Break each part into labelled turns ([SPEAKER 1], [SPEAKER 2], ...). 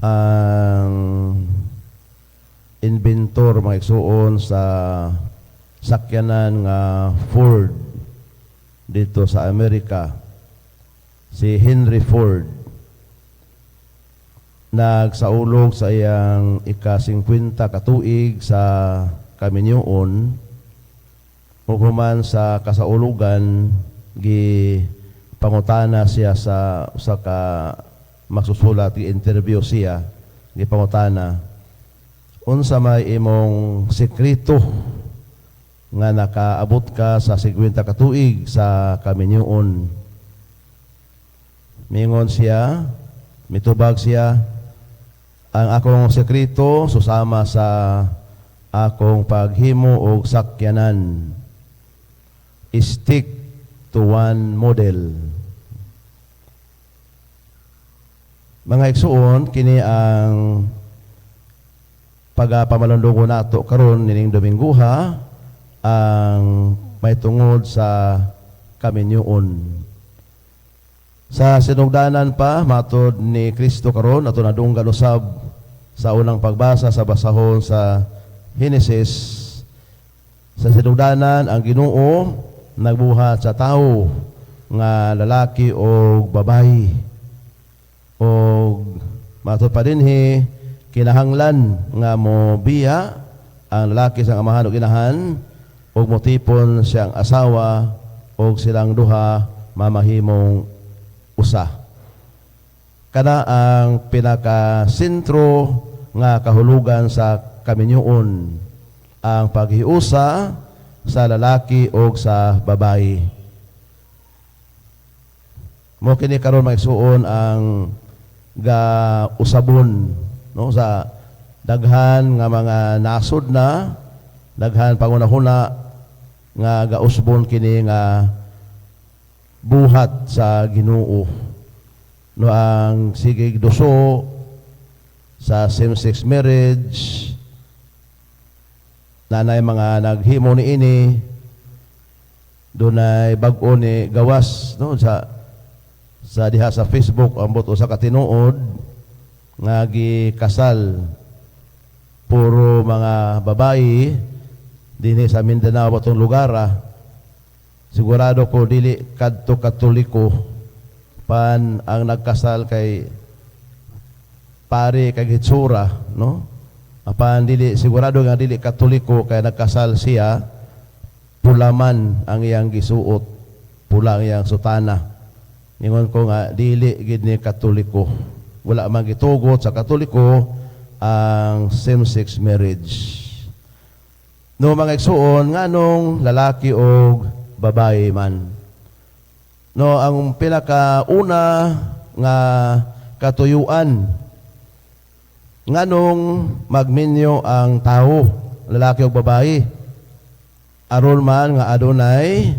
[SPEAKER 1] ang inventor mga igsuon sa sakyanan nga Ford dito sa Amerika, si Henry Ford. Nagsaulog sa iyang ika-50 katuig sa kaminyoon, human sa kasaulugan pangutana siya sa usa ka magsusulat, interview siya, pangutana unsa may imong sekreto nga nakaabot ka sa 50 katuig sa kaminyoon. Mingon siya, mitubag siya, ang akong sekreto susama sa akong paghimo og sakyanan. Stick to one model. Mga igsuon, kini ang pagapamalundungo nato karon nining Domingguha, ang may tungod sa kaminyoon. Sa sinugdanan pa matud ni Kristo karon ato nadunggan usab sa unang pagbasa sa basahon sa Genesis. Sa sinugdanan ang Ginoo nagbuhat sa tao nga lalaki o babayi, o matud pa dinhi kinahanglan nga mo biya ang lalaki sa amahan o inahan ug motipon siyang asawa ug silang duha mamahimong usa. Kana ang pinaka-sentro nga kahulugan sa kaminyoon, ang paghiusa sa lalaki o sa babayi. Mo kini karon maigsuon ang usabon, no, sa daghan nga mga nasod na, daghan pangunahuna nga gausbon kini nga buhat sa Ginoo. No, ang sigig duso sa same-sex marriage, nanay mga naghimo ni ini, dunay bag-o ni gawas, no, sa diha sa Facebook ambot usa ka tinuod nga gikasal puro mga babayi dinhi sa Mindanao atong lugar. Sigurado ko dili kadto Katoliko pan ang nagkasal kay pare kay hitsura, no? Apan dili sigurado nga dili Katoliko kay nagkasal siya, pulaman ang iyang gisuot, pula ang iyang sutana. Ningon ko nga dili gid ni Katoliko, wala man gitugot sa Katoliko ang same-sex marriage. No, mga igsuon, nganong lalaki o babae man. No, ang pinakauna nga katuyuan, nganong magminyo ang tao, lalaki o babae, aron man nga adunay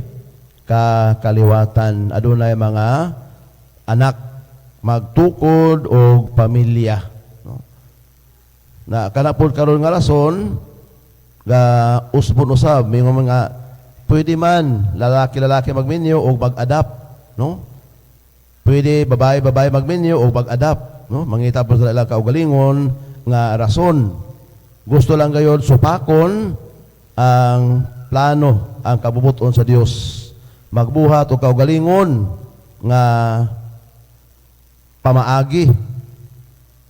[SPEAKER 1] kakaliwatan, adunay mga anak, magtukod o pamilya. No? Na kanapod karon nga rason, ga usbon usab, may mga pwede man lalaki magminyo o mag-adapt, no? Pwede babae magminyo o mag-adapt, no? Mangita po sa ilang kaugalingon nga rason. Gusto lang gayon supakon ang plano, ang kabubuton sa Dios. Magbuhat o kaugalingon nga pamaagi.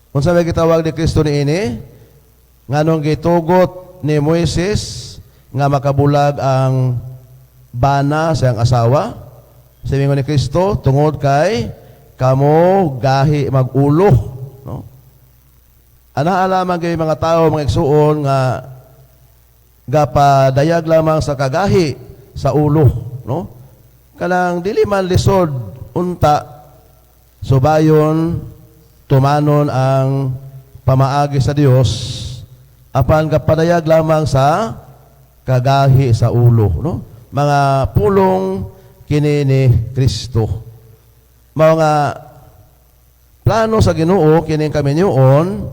[SPEAKER 1] Kung sa may gitawag ni Kristo ni ini, nganong gitugot ni Moises nga makabulag ang bana sa iyang asawa, sabi ni Kristo, tungod kay kamo gahi mag-ulo, no? Ana-alaman kay mga tao, mga igsuon nga gapadayag lamang sa kagahi sa ulo, no? Kanang dili man lisod unta subayon tumanon ang pamaagi sa Dios, apan kapadayag lamang sa kagahi sa ulo, no? Mga pulong kini ni Kristo. Mga plano sa Ginoo kini kaminyoon,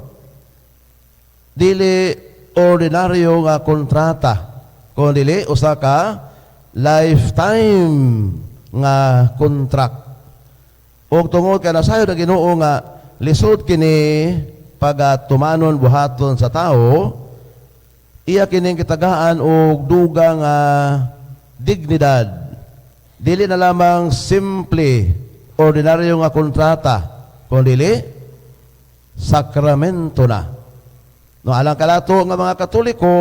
[SPEAKER 1] dili ordinaryo nga kontrata, kundi usa ka lifetime nga contract. O tungod kay nasayo na Ginoo nga lisod kini pagatumanon buhaton sa tao, iya kining kitagaan og dugang dignidad. Dili na lamang simple, ordinaryo nga kontrata, kundi sakramento na. No, alang kalato nga mga Katoliko,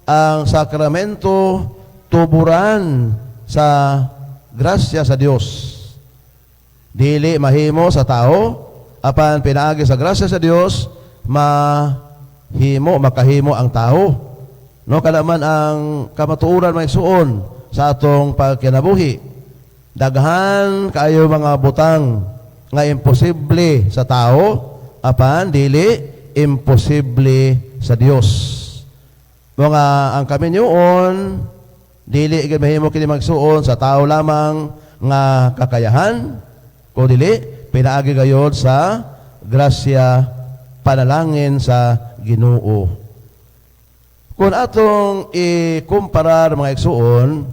[SPEAKER 1] ang sakramento tuburan sa grasya sa Dios. Dili mahimo sa tao, apan pinaagi sa grasya sa Dios, makahimo ang tao. No, kalaman ang kamatuoran may suon sa atong pagkinabuhi. Daghan kayo mga butang nga imposible sa tao, apan dili imposible sa Dios. Mga ang kaminyoon, dili gid mahimo kini magsuon sa tao lamang nga kakayahan, kundi dili pinaagi gayud sa grasya panalangin sa Ginoo. Kung atong ikumparar mga igsuon,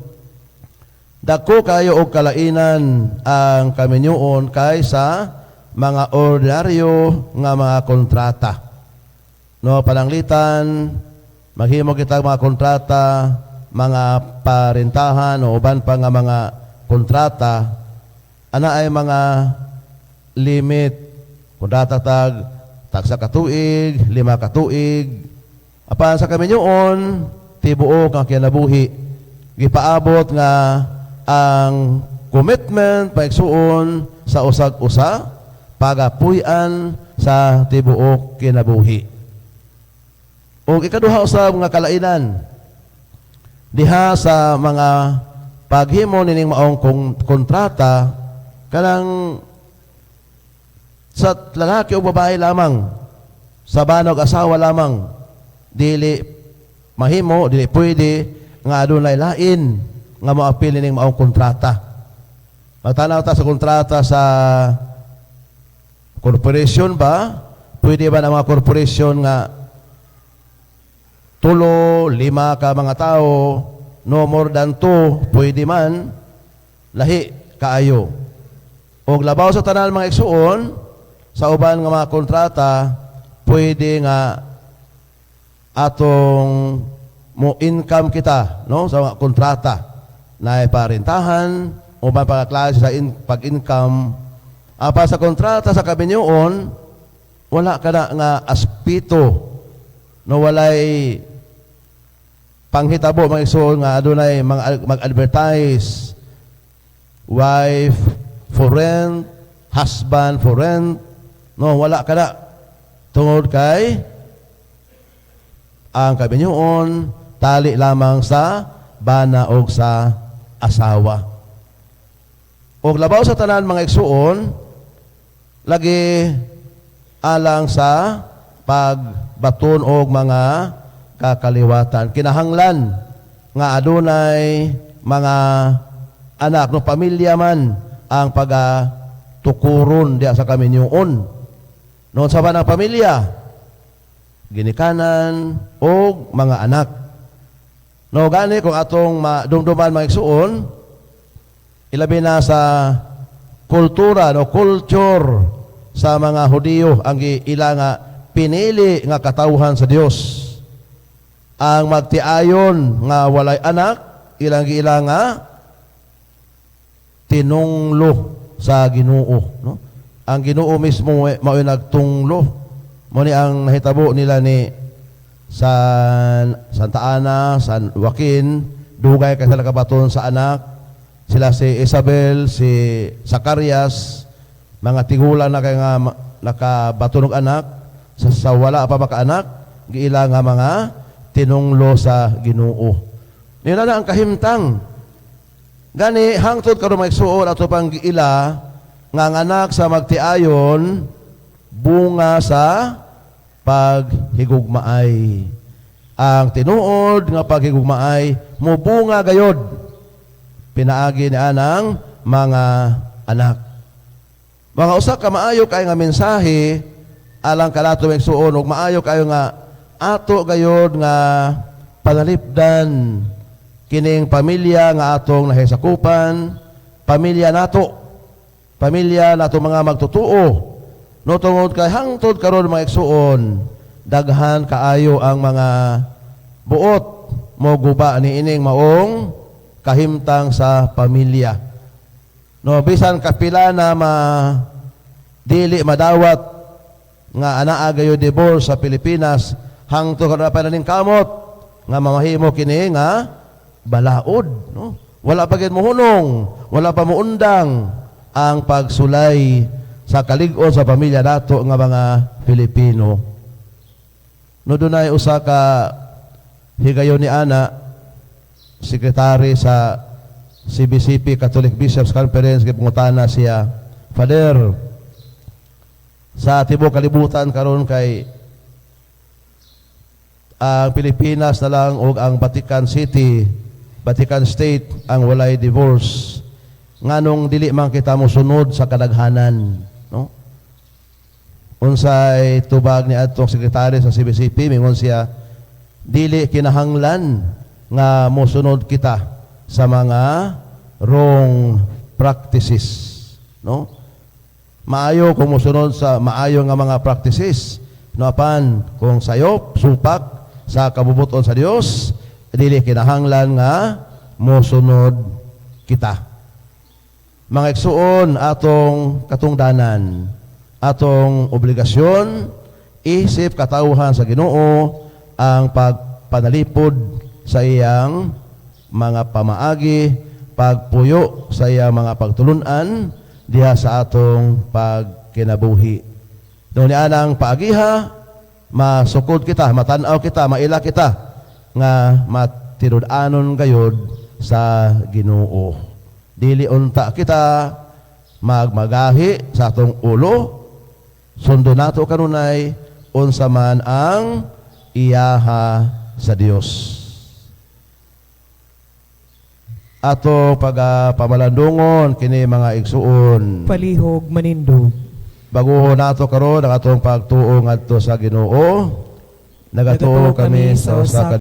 [SPEAKER 1] dako kayo og kalainan ang kaminyoon kaysa mga ordinaryo nga mga kontrata. No, pananglitan, maghimo kita mga kontrata, mga parintahan o uban pa nga mga kontrata, ana ay mga limit. Kontrata tag sa katuig, 5 katuig. Apan sa kaminyoon, tibuok ang kinabuhi. Gipaabot nga ang commitment paigsuon sa usag-usa, pagapuy-an sa tibuok kinabuhi. O ikaduha usab nga kalainan diha sa mga paghimo nining maong kontrata kanang sa lalaki o babae lamang, sa banog asawa lamang, dili mahimo, dili pwede nga adunay lain nga moapil ning maong kontrata. Magtanaw ta sa kontrata sa corporation ba? Pwede ba na mga corporation nga 3, 5 ka mga tao, no more than 2, pwede man, lahi kaayo. O labaw sa tanan mga igsuon, sa uban nga mga kontrata, pwede nga atong mo income kita, no, sa mga kontrata na parintahan, uban pagkaklase sa pag-income. Apa sa kontrata sa kaminyoon, wala ka na nga aspito, no, walay panghitabo mga igsoon nga adunay mag-advertise, wife for rent, husband for rent, no, wala ka na. Tungod kay ang kaminyoon tali lamang sa bana o sa asawa. O labaw sa tanan mga igsuon, lagi alang sa pagbaton og mga kakaliwatan. Kinahanglan nga adunay mga anak no pamilya man ang pagatukuron diya sa kaminyoon. Noon sa banang pamilya, ginikanan o mga anak. No, gani kung atong dumduman mga igsuon, ilabi na sa kultura, no, culture sa mga Hudiyo, ang ila nga pinili nga katawhan sa Dios. Ang magtiayon nga walay anak, ilang nga tinunglo sa Ginoo, no? Ang Ginoo mismo mao nagtunglo. Mo ni ang nahitabo nila ni Santa Ana, San Joaquin, dugay kay sila kabaton sa anak. Sila si Isabel, si Zacarias, mga tigulang na kay nga nakabaton og anak, sa wala pa maka anak, giila nga mga tinunglo sa Ginoo. Nila na ang kahimtang. Gani hangtod karon maigsuon ato pang giila nga ang anak sa magtiayon bunga sa paghigugmaay. Ang tinuod nga paghigugmaay mubunga gayod pinaagi ni anang mga anak. Mga usa ka maayo kay nga mensahe alang kanato maigsuon ug maayo kayo nga ato gayod nga panalipdan kining pamilya nga atong nahisakupan, pamilya nato mga magtutuo No tungod kay hangtod karon mga igsuon, daghan kaayo ang mga buot mo guba ni ining maong kahimtang sa pamilya. No bisan kapila na dili madawat nga anaa gayo divorce sa Pilipinas, hangtod karon pa ning kamot nga mamahimo kini nga balaod, no? Wala pa gid mohunong, wala pa moundang ang pagsulay sa kalig-on sa pamilya nato nga mga Pilipino. No dunay usa ka higayon ni ana sekretary sa CBCP Catholic Bishops Conference gipungutana siya, Father, sa tibuok kalibutan karon kay ang Pilipinas na lang o ang Vatican City, Vatican State ang walay divorce. Nganong dili man kita mosunod sa kadaghanan, no? Unsay tubag ni adtong sekretary sa CBCP, mingon siya, dili kinahanglan nga mosunod kita sa mga wrong practices, no? Maayo kung mosunod sa maayo nga mga practices, no apan kung sayop supak sa kabubuton sa Dios, dili kinahanglan nga mosunod kita. Mga igsuon, atong katungdanan, atong obligasyon, isip katawhan sa Ginoo ang pagpanalipod sa iyang mga pamaagi, pagpuyo sa iyang mga pagtulunan diha sa atong pagkinabuhi. Doon ni anang paagiha, masukod kita, matanaw kita, maila kita nga matinud-anon gayod sa Ginoo. Dili unta kita magmagahi sa atong ulo, sundo nato kanunay unsa man ang iyaha sa Dios. Ato pamalandungon kini mga igsuon,
[SPEAKER 2] palihog manindog.
[SPEAKER 1] baguhon nato karon ang atong pagtuo ngadto sa Ginoo. Nagatuo kami sa usa ka